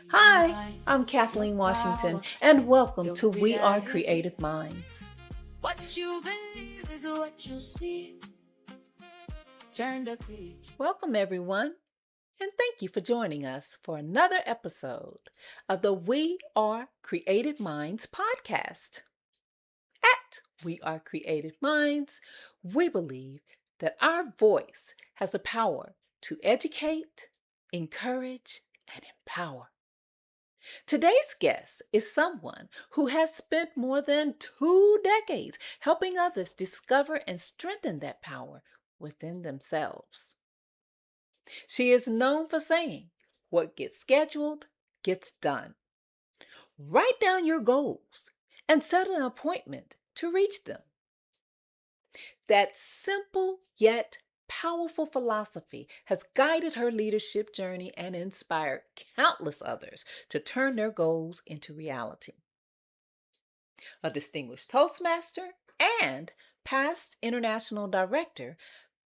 Hi, I'm Kathleen Washington, and welcome to We Are Creative Minds. What you believe is what you see. Turn the page. Welcome, everyone, and thank you for joining us for another episode of the We Are Creative Minds podcast. At We Are Creative Minds, we believe that our voice has the power to educate, encourage, and empower. Today's guest is someone who has spent more than 2 decades helping others discover and strengthen that power within themselves. She is known for saying, "What gets scheduled gets done." Write down your goals and set an appointment to reach them. That simple yet powerful philosophy has guided her leadership journey and inspired countless others to turn their goals into reality. A distinguished Toastmaster and past international director,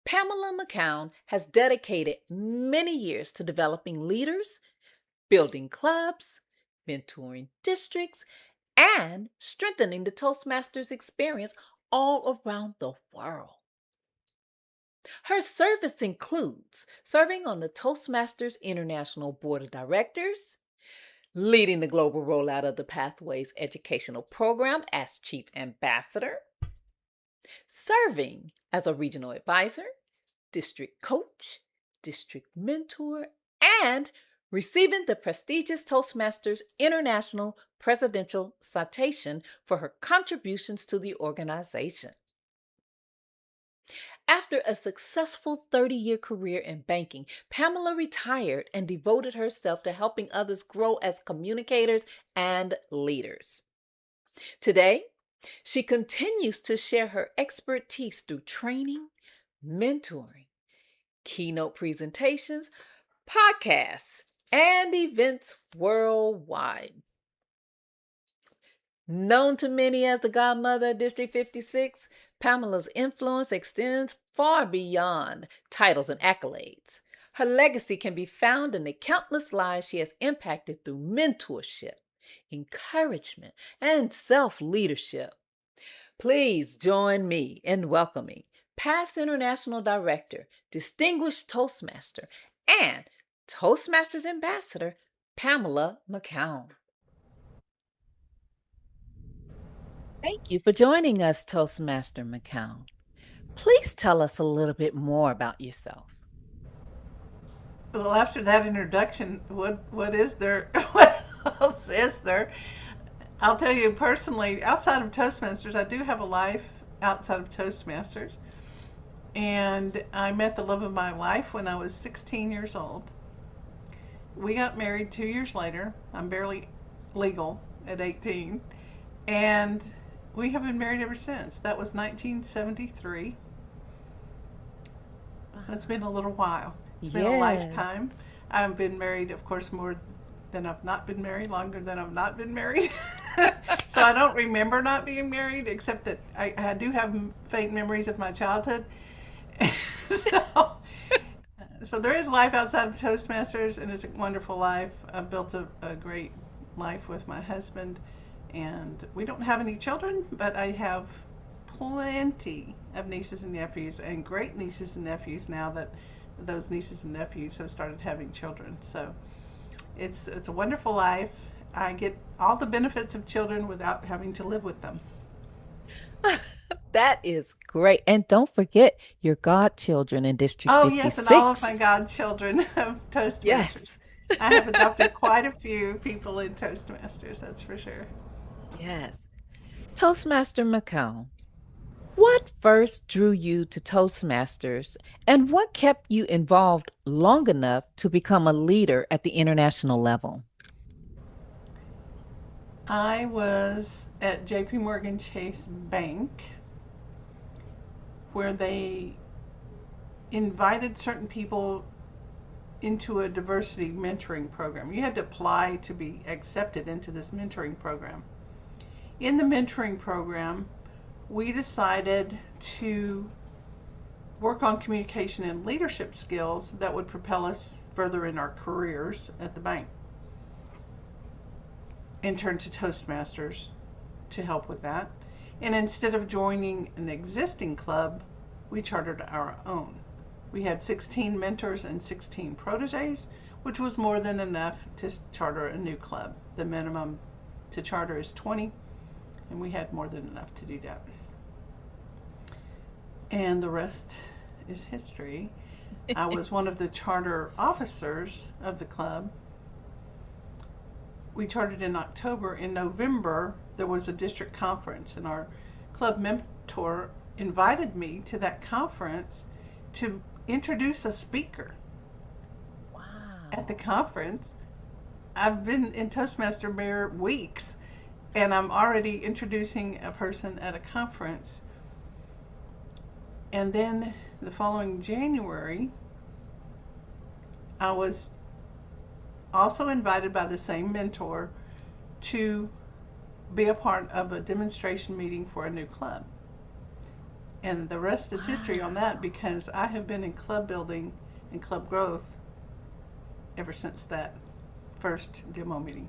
Pamela McCown has dedicated many years to developing leaders, building clubs, mentoring districts, and strengthening the Toastmasters experience all around the world. Her service includes serving on the Toastmasters International Board of Directors, leading the global rollout of the Pathways Educational Program as Chief Ambassador, serving as a regional advisor, district coach, district mentor, and receiving the prestigious Toastmasters International Presidential Citation for her contributions to the organization. After a successful 30-year career in banking, Pamela retired and devoted herself to helping others grow as communicators and leaders. Today, she continues to share her expertise through training, mentoring, keynote presentations, podcasts, and events worldwide. Known to many as the godmother of District 56, Pamela's influence extends far beyond titles and accolades. Her legacy can be found in the countless lives she has impacted through mentorship, encouragement, and self-leadership. Please join me in welcoming past international director, distinguished Toastmaster, and Toastmasters ambassador, Pamela McCown. Thank you for joining us, Toastmaster McCown. Please tell us a little bit more about yourself. Well, after that introduction, what is there? What else is there? I'll tell you personally, outside of Toastmasters, I do have a life outside of Toastmasters. And I met the love of my life when I was 16 years old. We got married 2 years later. I'm barely legal at 18. And we have been married ever since. That was 1973. It's been a little while. It's been a Yes. lifetime. I've been married, of course, more than I've not been married, longer than I've not been married. So I don't remember not being married, except that I do have faint memories of my childhood. so, so there is life outside of Toastmasters, and it's a wonderful life. I've built a great life with my husband, and we don't have any children, but I have plenty of nieces and nephews, and great nieces and nephews now that those nieces and nephews have started having children. So it's a wonderful life. I get all the benefits of children without having to live with them. That is great. And don't forget your godchildren in District Oh yes, and all of my 56. godchildren of Toastmasters. Yes. I have adopted quite a few people in Toastmasters, that's for sure. Yes. Toastmaster McCown, what first drew you to Toastmasters and what kept you involved long enough to become a leader at the international level? I was at JP Morgan Chase Bank where they invited certain people into a diversity mentoring program. You had to apply to be accepted into this mentoring program. In the mentoring program, we decided to work on communication and leadership skills that would propel us further in our careers at the bank. and turned to Toastmasters to help with that. And instead of joining an existing club, we chartered our own. We had 16 mentors and 16 proteges, which was more than enough to charter a new club. The minimum to charter is 20, and we had more than enough to do that. And the rest is history. I was one of the charter officers of the club. We chartered in October. In November, there was a district conference, and our club mentor invited me to that conference to introduce a speaker. Wow. At the conference, I've been in Toastmaster bare weeks, and I'm already introducing a person at a conference. And then the following January, I was also invited by the same mentor to be a part of a demonstration meeting for a new club. And the rest is history on that, because I have been in club building and club growth ever since that first demo meeting.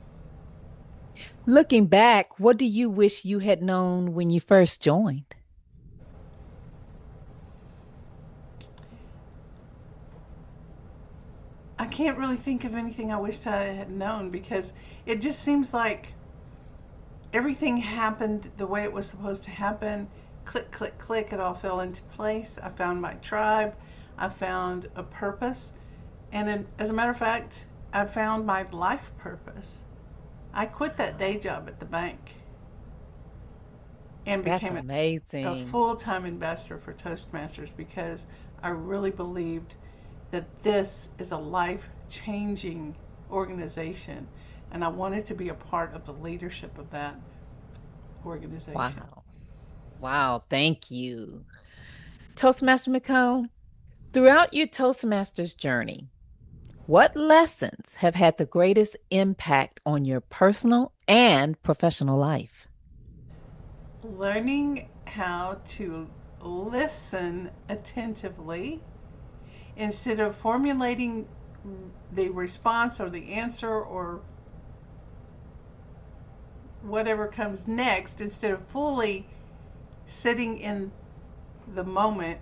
Looking back, what do you wish you had known when you first joined? I can't really think of anything I wished I had known, because it just seems like everything happened the way it was supposed to happen. Click, click, click, it all fell into place. I found my tribe. I found a purpose. And as a matter of fact, I found my life purpose. I quit that day job at the bank and That's became a amazing. full-time ambassador for Toastmasters, because I really believed that this is a life-changing organization, and I wanted to be a part of the leadership of that organization. Wow. Wow. Thank you. Toastmaster McCown, throughout your Toastmasters journey, what lessons have had the greatest impact on your personal and professional life? Learning how to listen attentively instead of formulating the response or the answer or whatever comes next, instead of fully sitting in the moment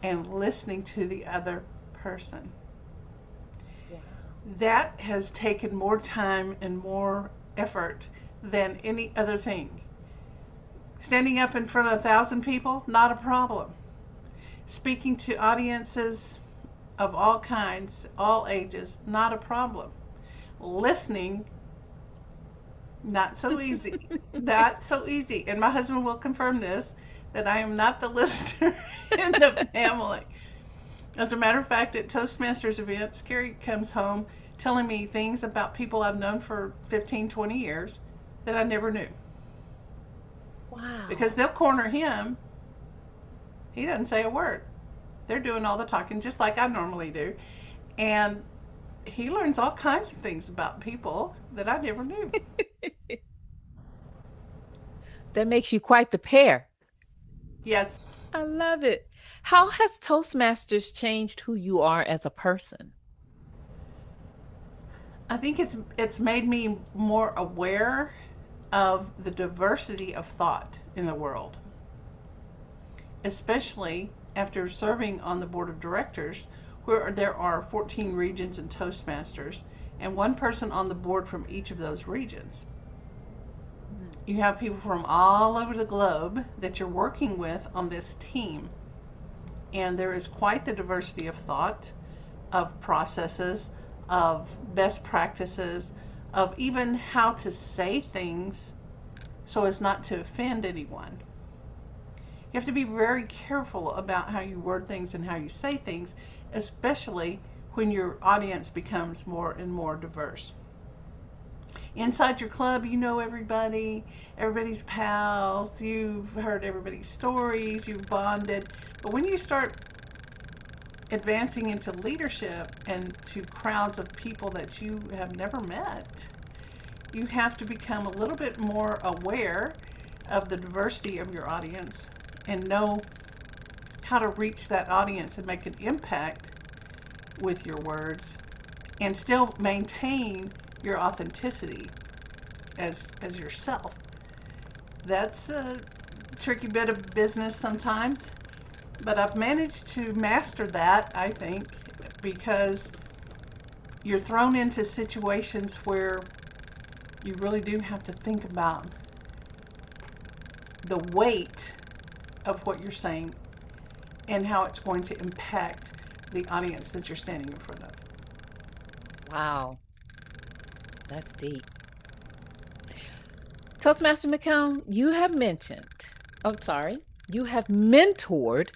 and listening to the other person. Wow. That has taken more time and more effort than any other thing. Standing up in front of 1,000 people, not a problem. Speaking to audiences of all kinds, all ages, not a problem. Listening, not so easy. Not so easy. And my husband will confirm this, that I am not the listener in the family. As a matter of fact, at Toastmasters events, Carrie comes home telling me things about people I've known for 15, 20 years that I never knew. Because Wow. they'll corner him. He doesn't say a word. They're doing all the talking just like I normally do. And he learns all kinds of things about people that I never knew. That makes you quite the pair. Yes, I love it. How has Toastmasters changed who you are as a person? I think it's made me more aware of the diversity of thought in the world, especially after serving on the board of directors, where there are 14 regions in Toastmasters and one person on the board from each of those regions. You have people from all over the globe that you're working with on this team, and there is quite the diversity of thought, of processes, of best practices, of even how to say things so as not to offend anyone. You have to be very careful about how you word things and how you say things, especially when your audience becomes more and more diverse. Inside your club, you know everybody, everybody's pals, you've heard everybody's stories, you've bonded. But when you start advancing into leadership and to crowds of people that you have never met, you have to become a little bit more aware of the diversity of your audience and know how to reach that audience and make an impact with your words and still maintain your authenticity. as yourself. That's a tricky bit of business sometimes, but I've managed to master that, I think, because you're thrown into situations where you really do have to think about the weight of what you're saying and how it's going to impact the audience that you're standing in front of. Wow, that's deep. Toastmaster McCown, you have you have mentored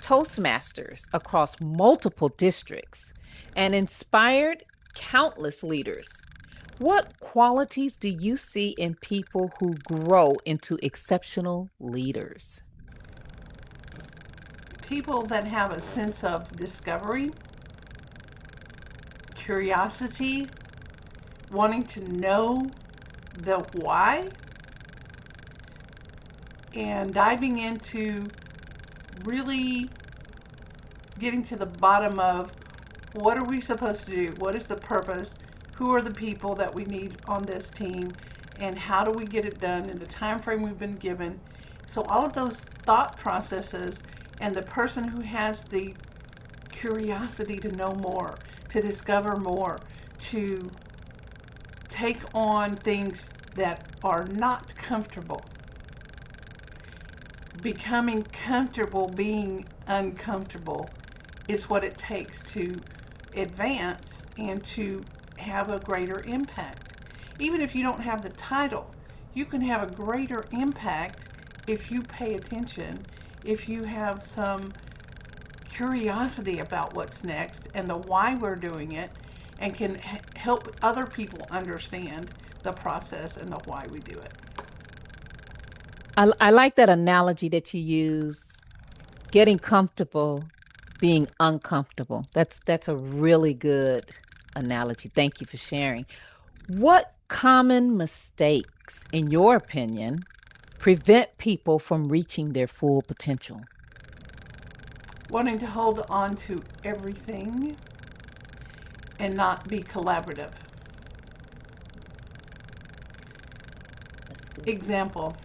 Toastmasters across multiple districts and inspired countless leaders. What qualities do you see in people who grow into exceptional leaders? People that have a sense of discovery, curiosity, wanting to know the why, and diving into really getting to the bottom of what are we supposed to do? What is the purpose? Who are the people that we need on this team? And how do we get it done in the time frame we've been given? So all of those thought processes, and the person who has the curiosity to know more, to discover more, to take on things that are not comfortable. Becoming comfortable being uncomfortable is what it takes to advance and to have a greater impact. Even if you don't have the title, you can have a greater impact if you pay attention, if you have some curiosity about what's next and the why we're doing it, and can help other people understand the process and the why we do it. I like that analogy that you use, getting comfortable being uncomfortable. That's a really good analogy. Thank you for sharing. What common mistakes, in your opinion, prevent people from reaching their full potential? Wanting to hold on to everything and not be collaborative. That's good. Example,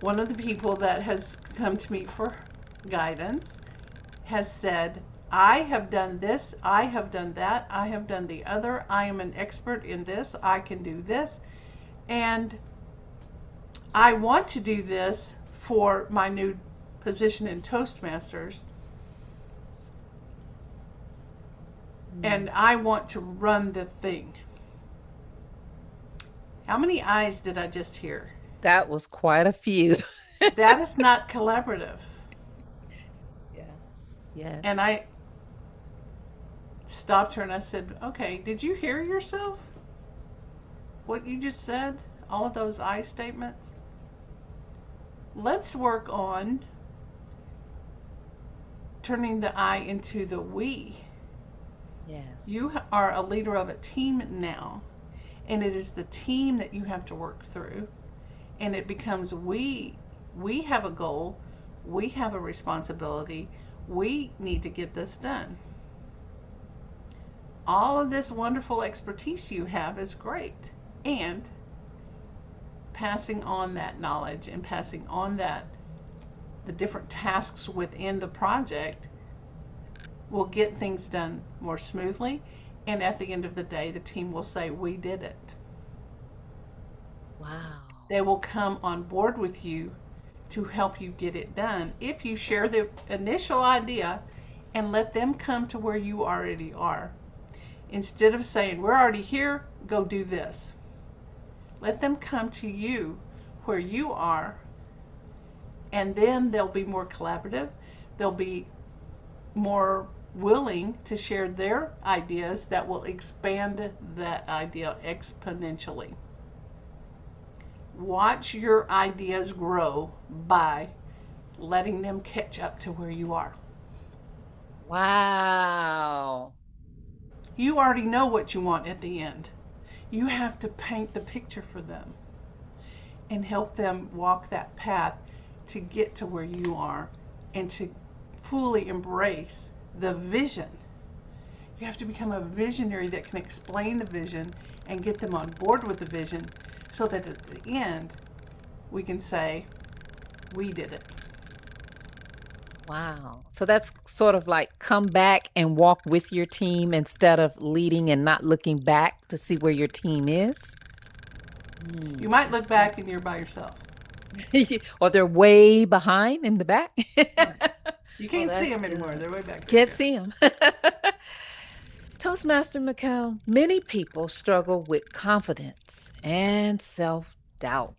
one of the people that has come to me for guidance has said, I have done this, I have done that, I have done the other, I am an expert in this, I can do this, and I want to do this for my new position in Toastmasters, and I want to run the thing. How many eyes did I just hear? That was quite a few. That is not collaborative. Yes. And Yes. I stopped her and I said, okay, did you hear yourself? What you just said? All of those I statements? Let's work on turning the I into the we. Yes. You are a leader of a team now, and it is the team that you have to work through, and it becomes we. We have a goal, we have a responsibility, we need to get this done. All of this wonderful expertise you have is great, and passing on that knowledge and passing on that the different tasks within the project will get things done more smoothly, and at the end of the day the team will say we did it. Wow. They will come on board with you to help you get it done if you share the initial idea and let them come to where you already are. Instead of saying, we're already here, go do this. Let them come to you where you are, and then they'll be more collaborative. They'll be more willing to share their ideas that will expand that idea exponentially. Watch your ideas grow by letting them catch up to where you are. Wow. You already know what you want at the end. You have to paint the picture for them and help them walk that path to get to where you are and to fully embrace the vision. You have to become a visionary that can explain the vision and get them on board with the vision so that at the end we can say, we did it. Wow. So that's sort of like come back and walk with your team instead of leading and not looking back to see where your team is. You might That's look back and you're by yourself. deep. Or they're way behind in the back. Right. You Oh, can't see that's them anymore. good. They're way back there. Can't Yeah. see them. Toastmaster McCown, many people struggle with confidence and self doubt.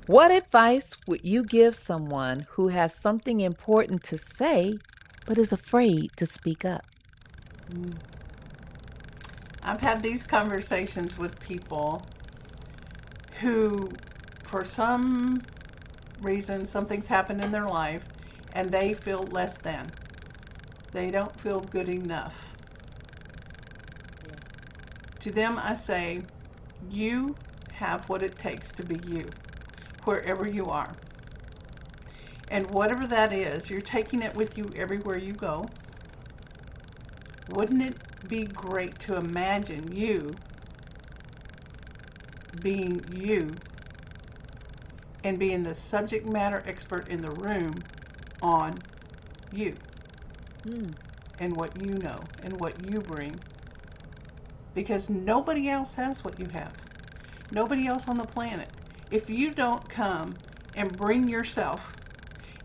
What advice would you give someone who has something important to say but is afraid to speak up? Mm. I've had these conversations with people who, for some reason, something's happened in their life and they feel less than. They don't feel good enough. Yeah. To them, I say, you have what it takes to be you, wherever you are. And whatever that is, you're taking it with you everywhere you go. Wouldn't it be great to imagine you being you and being the subject matter expert in the room on you Mm. and what you know and what you bring? Because nobody else has what you have. Nobody else on the planet. If you don't come and bring yourself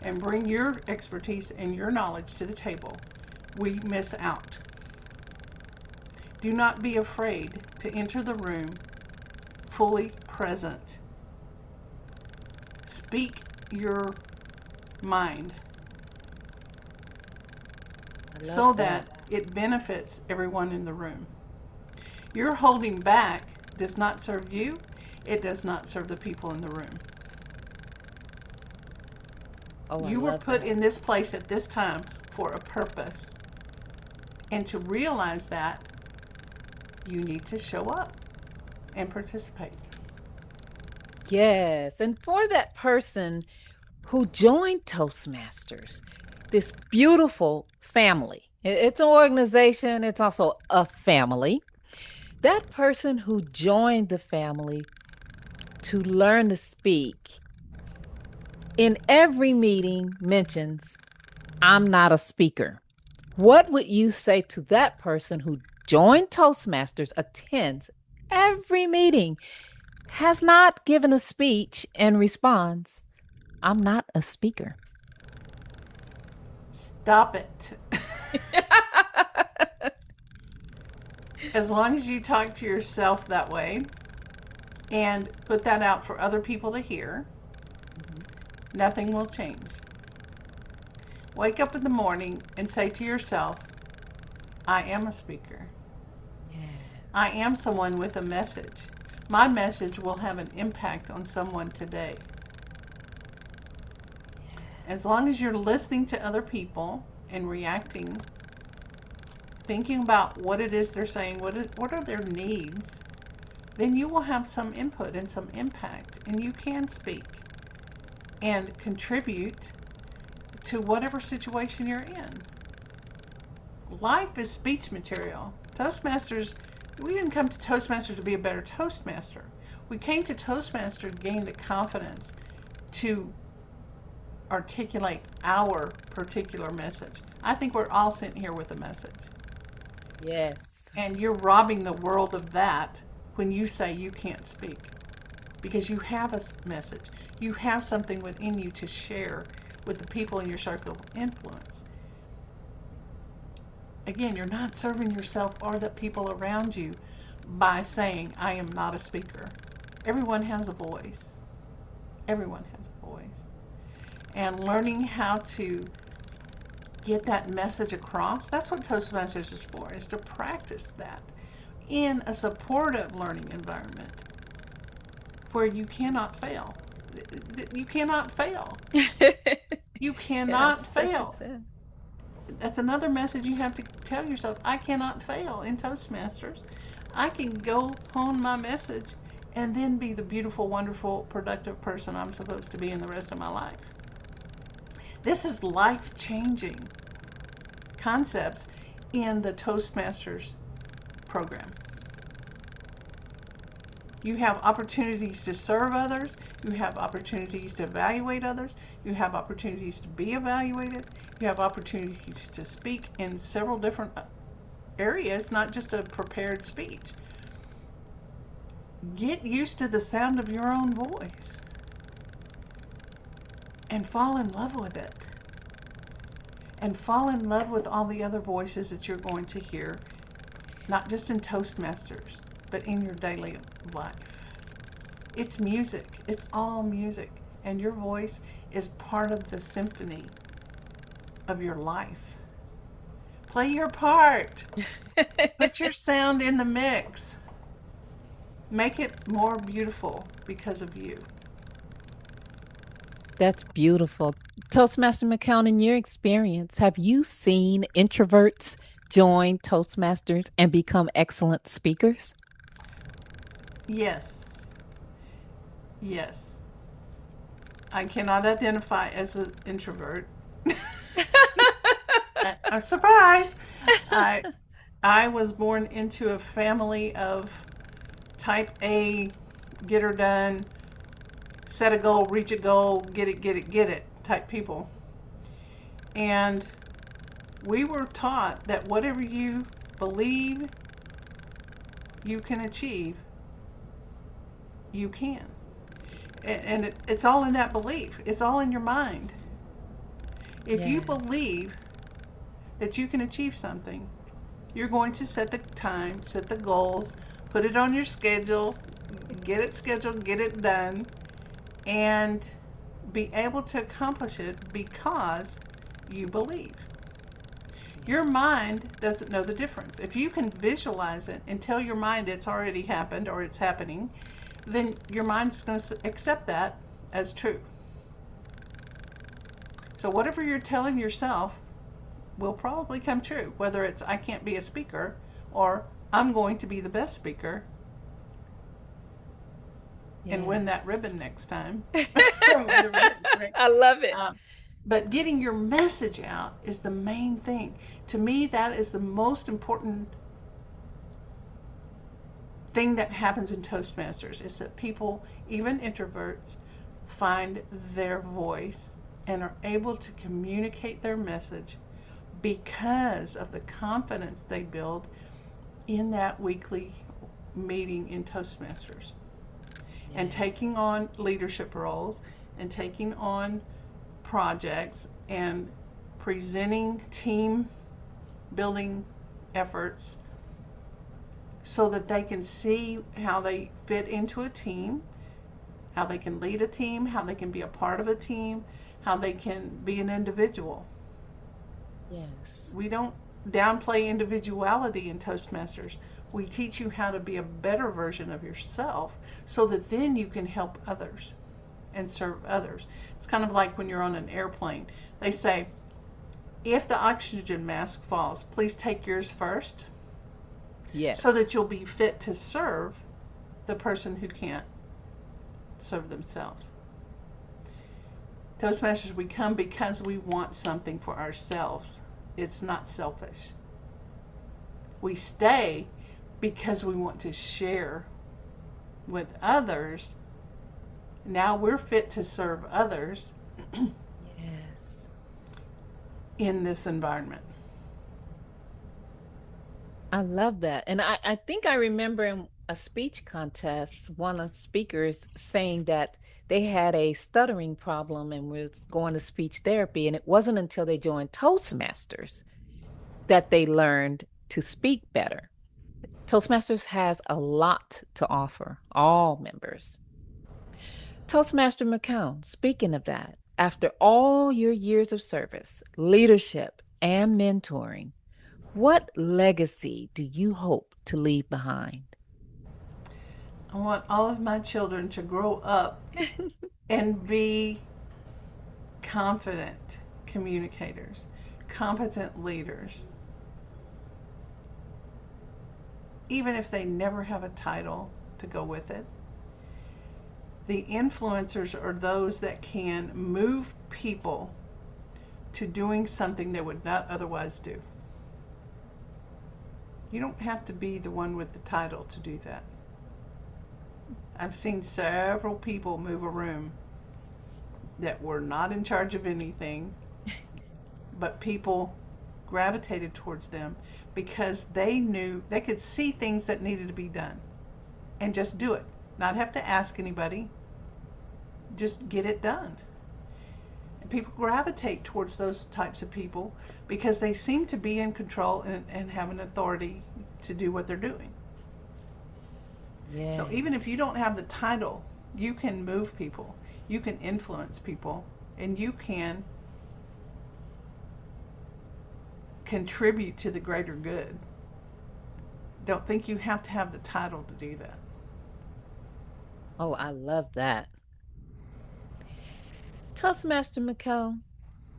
and bring your expertise and your knowledge to the table, we miss out. Do not be afraid to enter the room fully present. Speak your mind I love so that. that it benefits everyone in the room. Your holding back does not serve you, it does not serve the people in the room. Oh, I You were love put that. in this place at this time for a purpose. And to realize that, you need to show up and participate. Yes. And for that person who joined Toastmasters, this beautiful family, it's an organization, it's also a family. That person who joined the family to learn to speak in every meeting mentions, I'm not a speaker. What would you say to that person who joined Toastmasters, attends every meeting, has not given a speech, and responds, I'm not a speaker? Stop it. As long as you talk to yourself that way and put that out for other people to hear, Mhm. nothing will change. Wake up in the morning and say to yourself, I am a speaker. I Yes. am someone with a message. My message will have an impact on someone today. As Yes. long as you're listening to other people and reacting, thinking about what it is they're saying, what are their needs, then you will have some input and some impact, and you can speak and contribute to whatever situation you're in. Life is speech material. Toastmasters, we didn't come to Toastmasters to be a better Toastmaster. We came to Toastmasters to gain the confidence to articulate our particular message. I think we're all sent here with a message. Yes. And you're robbing the world of that when you say you can't speak. Because you have a message. You have something within you to share with the people in your circle of influence. Again, you're not serving yourself or the people around you by saying, I am not a speaker. Everyone has a voice. Everyone has a voice. And learning how to get that message across, that's what Toastmasters is for, is to practice that in a supportive learning environment where you cannot fail. You cannot fail. You Yes, cannot such fail. success. That's another message you have to tell yourself. I cannot fail in Toastmasters. I can go hone my message and then be the beautiful, wonderful, productive person I'm supposed to be in the rest of my life. This is life changing concepts in the Toastmasters program. You have opportunities to serve others. You have opportunities to evaluate others. You have opportunities to be evaluated. You have opportunities to speak in several different areas, not just a prepared speech. Get used to the sound of your own voice and fall in love with it. And fall in love with all the other voices that you're going to hear, not just in Toastmasters, but in your daily life. It's music. It's all music. And your voice is part of the symphony of your life. Play your part. Put your sound in the mix. Make it more beautiful because of you. That's beautiful. Toastmaster McCown, in your experience, have you seen introverts join Toastmasters and become excellent speakers? Yes. Yes. I cannot identify as an introvert. I'm surprised. I I was born into a family of type A, get her done, set a goal, reach a goal, get it type people. And we were taught that whatever you believe you can achieve, you can. And it's all in that belief. It's all in your mind. If you Yes. believe that you can achieve something, you're going to set the time, set the goals, put it on your schedule, get it scheduled, get it done, and be able to accomplish it because you believe. Your mind doesn't know the difference. If you can visualize it and tell your mind it's already happened or it's happening, then your mind's going to accept that as true. So whatever you're telling yourself will probably come true, whether it's I can't be a speaker or I'm going to be the best speaker and win that Yes. ribbon next time. The ribbon, right? I love it. Uh, but getting your message out is the main thing. To me, that is the most important thing that happens in Toastmasters is that people, even introverts, find their voice and are able to communicate their message because of the confidence they build in that weekly meeting in Toastmasters and taking Yes. on leadership roles and taking on projects and presenting team building efforts so that they can see how they fit into a team, how they can lead a team, how they can be a part of a team, how they can be an individual. Yes. We don't downplay individuality in Toastmasters. We teach you how to be a better version of yourself so that then you can help others and serve others. It's kind of like when you're on an airplane. They say, if the oxygen mask falls, please take yours first so Yes. that you'll be fit to serve the person who can't serve themselves. Toastmasters, we come because we want something for ourselves. It's not selfish. We stay because we want to share with others. Now we're fit to serve others Yes. in this environment. I love that. And I think I remember in a speech contest, one of the speakers saying that they had a stuttering problem and was going to speech therapy. And it wasn't until they joined Toastmasters that they learned to speak better. Toastmasters has a lot to offer all members. Toastmaster McCown, speaking of that, after all your years of service, leadership, and mentoring, what legacy do you hope to leave behind? I want all of my children to grow up and be confident communicators, competent leaders, even if they never have a title to go with it. The influencers are those that can move people to doing something they would not otherwise do. You don't have to be the one with the title to do that. I've seen several people move a room that were not in charge of anything, but people gravitated towards them because they knew they could see things that needed to be done and just do it. Not have to ask anybody, just get it done. And people gravitate towards those types of people because they seem to be in control and have an authority to do what they're doing. So even if you Yes. don't have the title, you can move people, you can influence people, and you can contribute to the greater good. Don't think you have to have the title to do that. Oh, I love that. Toastmaster McCown,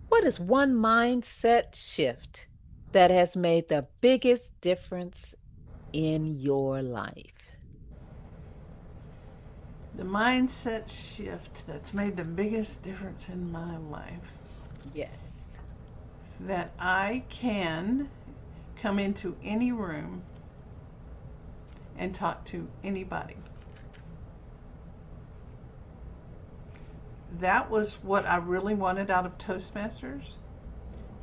what is one mindset shift that has made the biggest difference in your life? The mindset shift that's made the biggest difference in my life, Yes. that I can come into any room and talk to anybody. That was what I really wanted out of Toastmasters,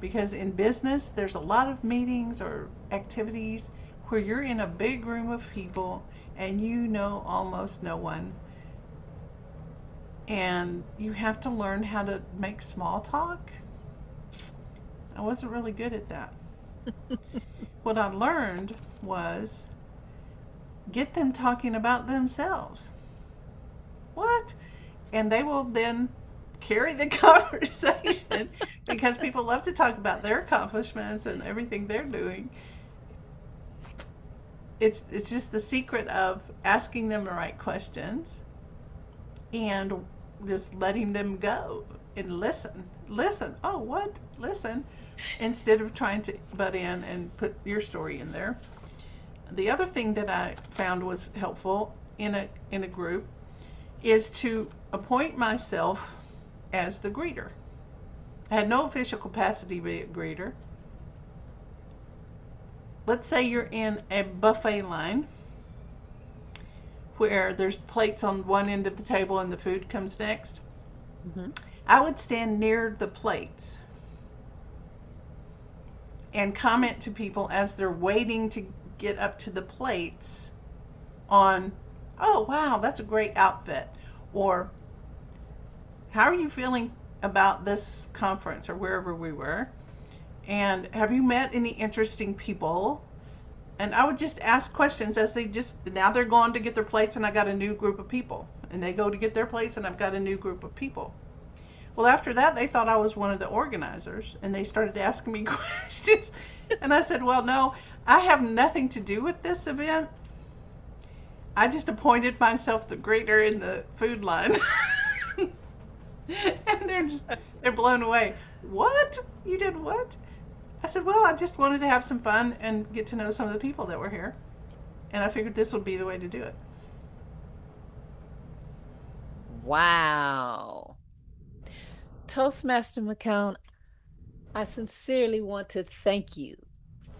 because in business there's a lot of meetings or activities where you're in a big room of people and you know almost no one, and you have to learn how to make small talk. I wasn't really good at that. What I learned was get them talking about themselves. What? And they will then carry the conversation because people love to talk about their accomplishments and everything they're doing. It's just the secret of asking them the right questions and just letting them go and listen. Oh, what? Listen, instead of trying to butt in and put your story in there. The other thing that I found was helpful in a group is to appoint myself as the greeter. I had no official capacity to be a greeter. Let's say you're in a buffet line where there's plates on one end of the table and the food comes next. Mm-hmm. I would stand near the plates and comment to people as they're waiting to get up to the plates on, oh, wow, that's a great outfit. Or, how are you feeling about this conference or wherever we were? And have you met any interesting people? And I would just ask questions as now they're going to get their plates and I got a new group of people. And they go to get their plates and I've got a new group of people. Well, after that, they thought I was one of the organizers and they started asking me questions. And I said, well, no, I have nothing to do with this event. I just appointed myself the greeter in the food line. And they're blown away. What? You did what? I said, well, I just wanted to have some fun and get to know some of the people that were here. And I figured this would be the way to do it. Wow. Toastmaster McCown, I sincerely want to thank you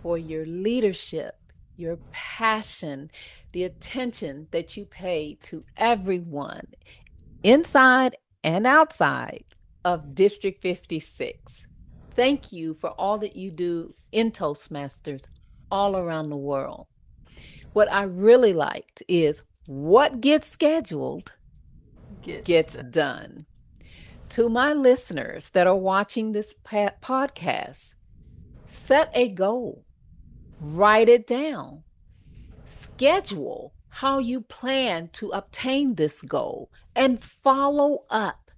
for your leadership, your passion, the attention that you pay to everyone inside and outside of District 56. Thank you for all that you do in Toastmasters all around the world. What I really liked is what gets scheduled Gets gets done. done. To my listeners that are watching this podcast, set a goal, write it down, schedule how you plan to obtain this goal, and follow up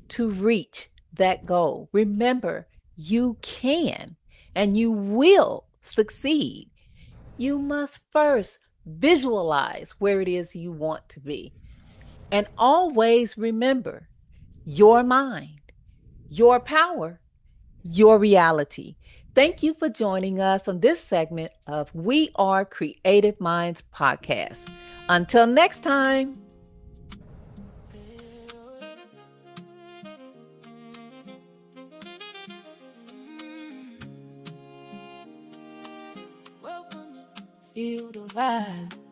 to reach that goal. Remember, you can and you will succeed. You must first visualize where it is you want to be. And always remember your mind, your power, your reality. Thank you for joining us on this segment of We Are Creative Minds podcast. Until next time. Welcome feel the vibe.